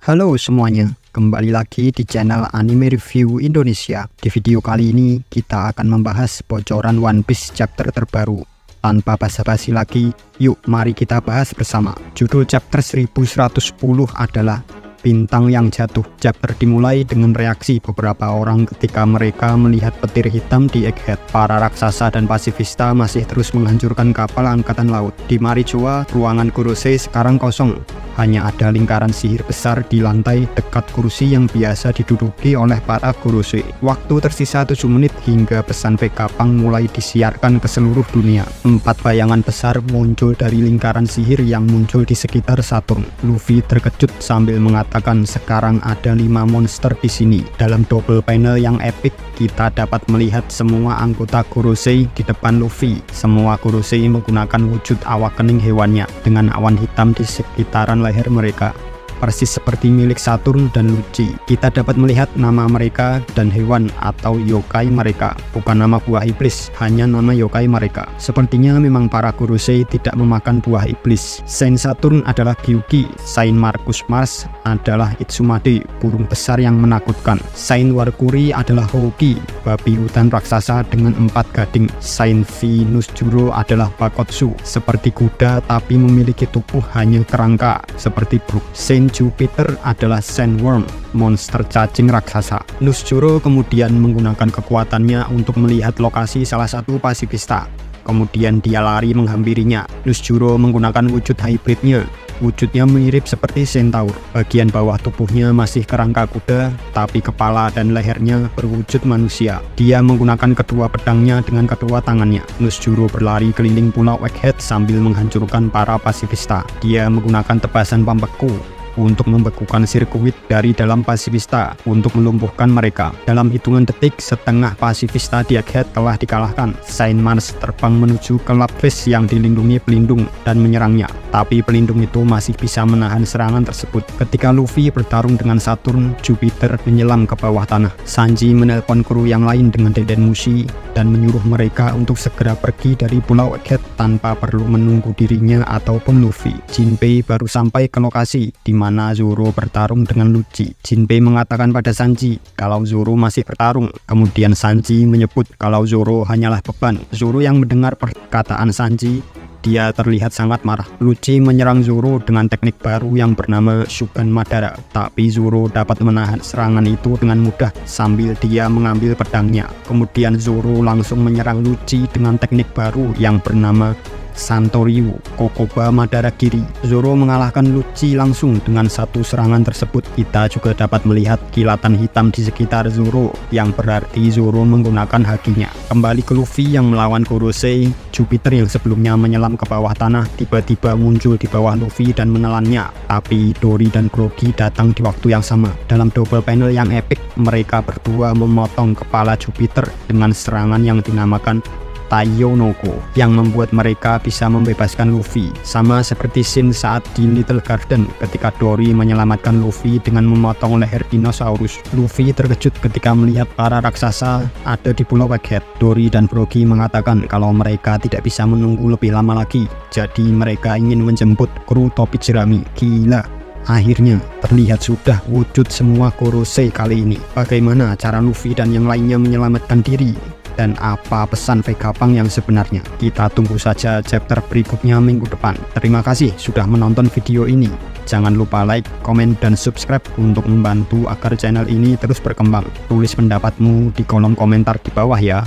Halo semuanya, kembali lagi di channel Anime Review Indonesia. Di video kali ini kita akan membahas bocoran One Piece chapter terbaru. Tanpa basa-basi lagi, yuk mari kita bahas bersama. Judul chapter 1110 adalah Bintang yang Jatuh. Chapter dimulai dengan reaksi beberapa orang ketika mereka melihat petir hitam di Egghead. Para raksasa dan pasifista masih terus menghancurkan kapal angkatan laut. Di Marijoa, ruangan Kurosei sekarang kosong. Hanya ada lingkaran sihir besar di lantai dekat kursi yang biasa diduduki oleh para Kurosei. Waktu tersisa 7 menit hingga pesan Vegapunk mulai disiarkan ke seluruh dunia. 4 bayangan besar muncul dari lingkaran sihir yang muncul di sekitar Saturn. Luffy terkejut sambil mengatakan sekarang ada 5 monster di sini. Dalam double panel yang epic, kita dapat melihat semua anggota Kurosei di depan Luffy. Semua Kurosei menggunakan wujud awakening hewannya dengan awan hitam di sekitaran leher mereka, persis seperti milik Saturn dan Lucci. Kita dapat melihat nama mereka dan hewan atau yokai mereka, bukan nama buah iblis, hanya nama yokai mereka. Sepertinya memang para Kurosei tidak memakan buah iblis. Saint Saturn adalah Gyugi, Saint Marcus Mars adalah Itsumade, burung besar yang menakutkan. Saint Warkuri adalah Houki, babi hutan raksasa dengan 4 gading. Saint Venus Juro adalah Bakotsu, seperti kuda tapi memiliki tubuh hanya kerangka, seperti Brook. Saint Jupiter adalah Sandworm, monster cacing raksasa. Nusjuro kemudian menggunakan kekuatannya untuk melihat lokasi salah satu pasifista. Kemudian dia lari menghampirinya. Nusjuro menggunakan wujud hybridnya. Wujudnya mirip seperti Centaur. Bagian bawah tubuhnya masih kerangka kuda, tapi kepala dan lehernya berwujud manusia. Dia menggunakan kedua pedangnya dengan kedua tangannya. Nusjuro berlari keliling pulau Egghead sambil menghancurkan para pasifista. Dia menggunakan tebasan pembeku untuk membekukan sirkuit dari dalam pasifista untuk melumpuhkan mereka. Dalam hitungan detik, setengah pasifista di Egghead telah dikalahkan. Saint Mars terbang menuju ke Lapfish yang dilindungi pelindung dan menyerangnya, tapi pelindung itu masih bisa menahan serangan tersebut. Ketika Luffy bertarung dengan Saturn, Jupiter menyelam ke bawah tanah. Sanji menelpon kru yang lain dengan Deden Mushi dan menyuruh mereka untuk segera pergi dari pulau Egghead tanpa perlu menunggu dirinya ataupun Luffy. Jinbei baru sampai ke lokasi di mana Zoro bertarung dengan Lucci. Jinbei mengatakan pada Sanji kalau Zoro masih bertarung. Kemudian Sanji menyebut kalau Zoro hanyalah beban. Zoro yang mendengar perkataan Sanji, dia terlihat sangat marah. Lucci menyerang Zoro dengan teknik baru yang bernama Shukan Madara, tapi Zoro dapat menahan serangan itu dengan mudah sambil dia mengambil pedangnya. Kemudian Zoro langsung menyerang Lucci dengan teknik baru yang bernama Santoryu Kokoba Madara Kiri. Zoro mengalahkan Lucci langsung dengan satu serangan tersebut. Kita juga dapat melihat kilatan hitam di sekitar Zoro, yang berarti Zoro menggunakan hakinya. Kembali ke Luffy yang melawan Kurosei. Jupiter yang sebelumnya menyelam ke bawah tanah tiba-tiba muncul di bawah Luffy dan menelannya. Tapi Dory dan Grogi datang di waktu yang sama. Dalam double panel yang epic, mereka berdua memotong kepala Jupiter dengan serangan yang dinamakan Taiyonoko, yang membuat mereka bisa membebaskan Luffy. Sama seperti scene saat di Little Garden ketika Dory menyelamatkan Luffy dengan memotong leher dinosaurus. Luffy terkejut ketika melihat para raksasa ada di pulau Egghead. Dory dan Brogy mengatakan kalau mereka tidak bisa menunggu lebih lama lagi, jadi mereka ingin menjemput kru topi jerami. Gila, akhirnya terlihat sudah wujud semua Kurosei kali ini. Bagaimana cara Luffy dan yang lainnya menyelamatkan diri? Dan apa pesan Vegapunk yang sebenarnya? Kita tunggu saja chapter berikutnya minggu depan. Terima kasih sudah menonton video ini. Jangan lupa like, komen, dan subscribe untuk membantu agar channel ini terus berkembang. Tulis pendapatmu di kolom komentar di bawah ya.